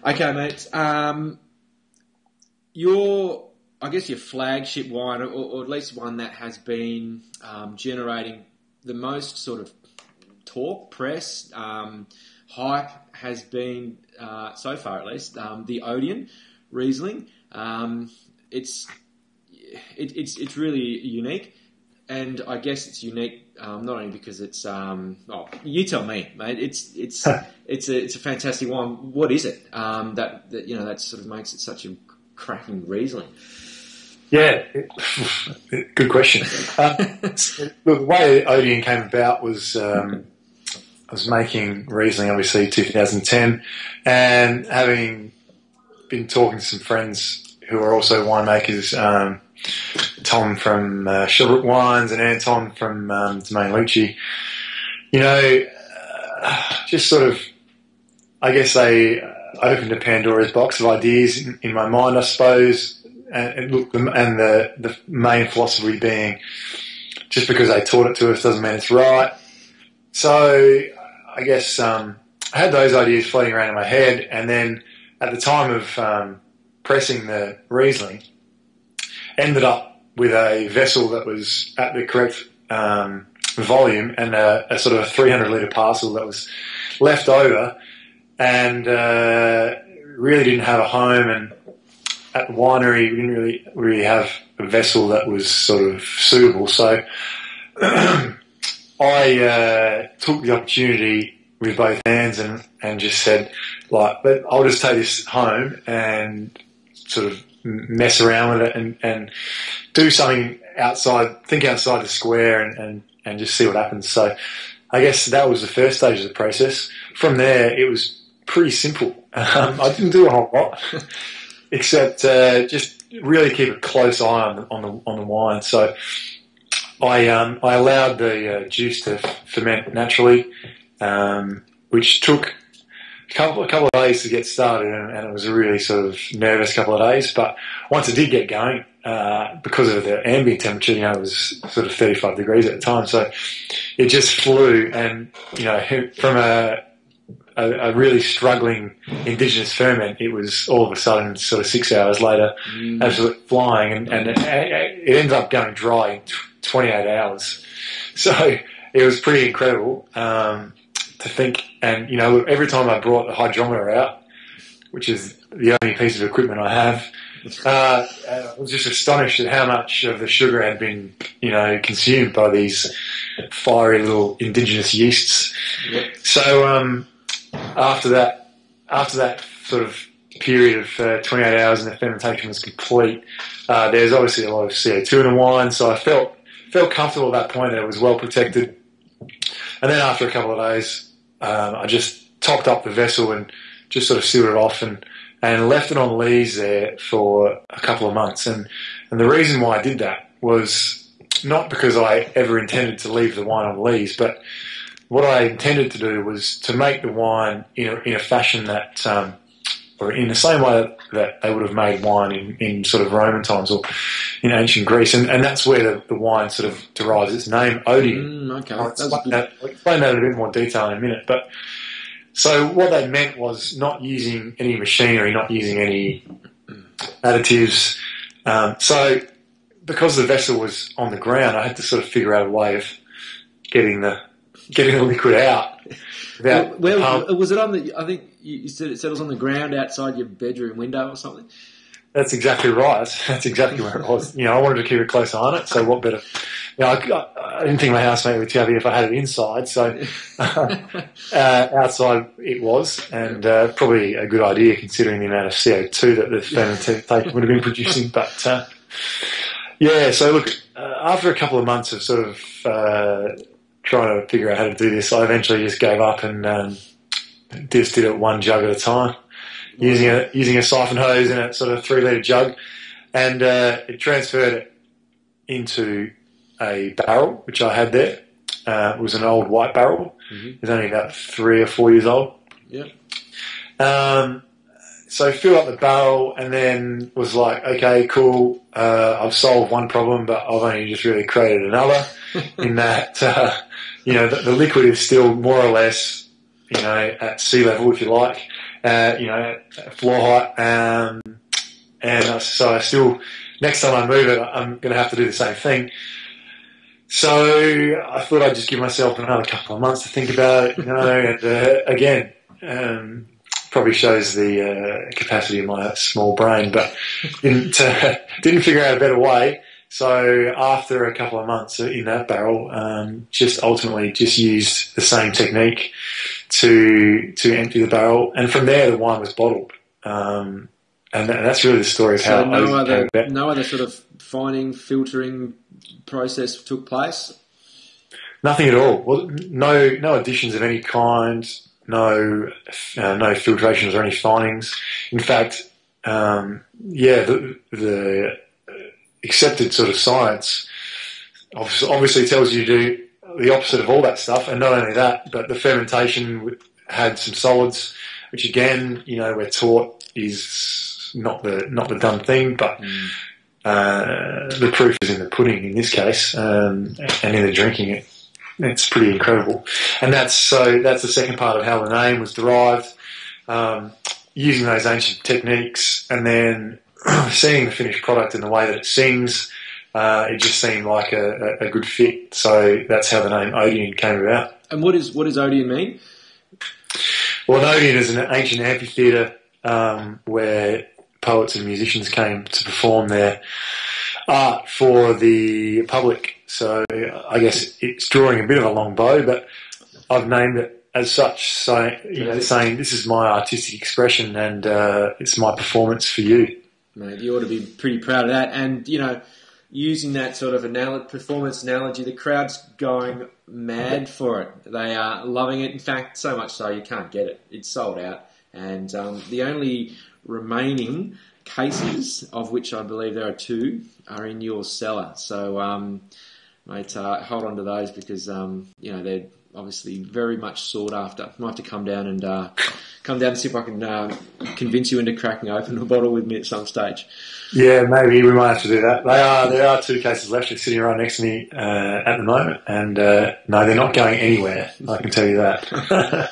Okay, mate. I guess your flagship wine, or at least one that has been generating the most sort of talk, press, hype, has been so far at least the Odeon Riesling. It's really unique, and I guess it's unique not only because it's you tell me, mate. It's a fantastic wine. What is it that sort of makes it such a cracking Riesling? Yeah, good question. Look, the way Odeon came about was I was making Riesling, obviously, 2010, and having been talking to some friends who are also winemakers, Tom from Sherbrooke Wines and Anton from Domaine Lucci, just sort of, I guess they opened a Pandora's box of ideas in my mind, I suppose. And the main philosophy being, just because they taught it to us doesn't mean it's right. So I guess I had those ideas floating around in my head, and then at the time of pressing the Riesling, ended up with a vessel that was at the correct volume and a sort of a 300 litre parcel that was left over, and really didn't have a home. And at the winery, we didn't really have a vessel that was sort of suitable. So I took the opportunity with both hands and just said, but I'll just take this home and sort of mess around with it and do something think outside the square and just see what happens. So I guess that was the first stage of the process. From there, it was pretty simple. I didn't do a whole lot. Except just really keep a close eye on the wine. So I allowed the juice to ferment naturally, which took a couple of days to get started, and it was a really sort of nervous couple of days. But once it did get going, because of the ambient temperature, it was sort of 35 degrees at the time, so it just flew. And from a really struggling indigenous ferment, it was all of a sudden sort of 6 hours later, absolutely flying, and it ended up going dry in 28 hours. So it was pretty incredible to think. And every time I brought the hydrometer out, which is the only piece of equipment I have, I was just astonished at how much of the sugar had been consumed by these fiery little indigenous yeasts. Yep. So after that sort of period of 28 hours and the fermentation was complete, there's obviously a lot of CO2 in the wine, so I felt comfortable at that point that it was well protected. And then after a couple of days, I just topped up the vessel and just sort of sealed it off and left it on lees there for a couple of months. And the reason why I did that was not because I ever intended to leave the wine on lees, but what I intended to do was to make the wine in a fashion that, or in the same way that they would have made wine in sort of Roman times or in ancient Greece, and that's where the wine sort of derives its name, Odeon. Okay. I'll explain that in a bit more detail in a minute. But so what that meant was not using any machinery, not using any additives. So because the vessel was on the ground, I had to sort of figure out a way of getting the liquid out. Where was it on the? I think you said it was on the ground outside your bedroom window or something. That's exactly right. That's exactly where it was. I wanted to keep a close eye on it. So what better? I didn't think my housemate would tell me if I had it inside. So outside it was, and probably a good idea considering the amount of CO2 that the fermentation would have been producing. But so look, after a couple of months of sort of trying to figure out how to do this, I eventually just gave up and just did it one jug at a time, using a siphon hose in a sort of 3 litre jug, and it transferred it into a barrel which I had there. It was an old white barrel. Mm-hmm. It was only about 3 or 4 years old. Yeah. So filled up the barrel and then was like, okay, cool. I've solved one problem, but I've only just really created another. In that, the liquid is still more or less, at sea level, if you like, at floor height. And so I still, next time I move it, I'm going to have to do the same thing. So I thought I'd just give myself another couple of months to think about it, and again, probably shows the capacity of my small brain, but didn't figure out a better way. So after a couple of months in that barrel, just ultimately just used the same technique to empty the barrel, and from there the wine was bottled. And that's really the story of how no other sort of fining, filtering process took place? Nothing at all. Well, no additions of any kind, no filtrations or any finings. In fact, the accepted sort of science obviously tells you to do the opposite of all that stuff, and not only that, but the fermentation had some solids, which again, we're taught is not the done thing, but the proof is in the pudding in this case, and in the drinking it. It's pretty incredible, and that's the second part of how the name was derived, using those ancient techniques, and then seeing the finished product and the way that it sings. It just seemed like a good fit, so that's how the name Odeon came about. And what does Odeon mean? Well, an Odeon is an ancient amphitheatre where poets and musicians came to perform their art for the public. So I guess it's drawing a bit of a long bow, but I've named it as such. So saying this is my artistic expression, and it's my performance for you. Mate, you ought to be pretty proud of that. And using that sort of performance analogy, the crowd's going mad for it. They are loving it. In fact, so much so you can't get it. It's sold out. And the only remaining cases, of which I believe there are 2, are in your cellar. So, mate, hold on to those because, they're obviously very much sought after. Might have to come down and see if I can convince you into cracking open a bottle with me at some stage. Yeah, maybe we might have to do that. There are 2 cases left. They're sitting right next to me at the moment, and no, they're not going anywhere. I can tell you that.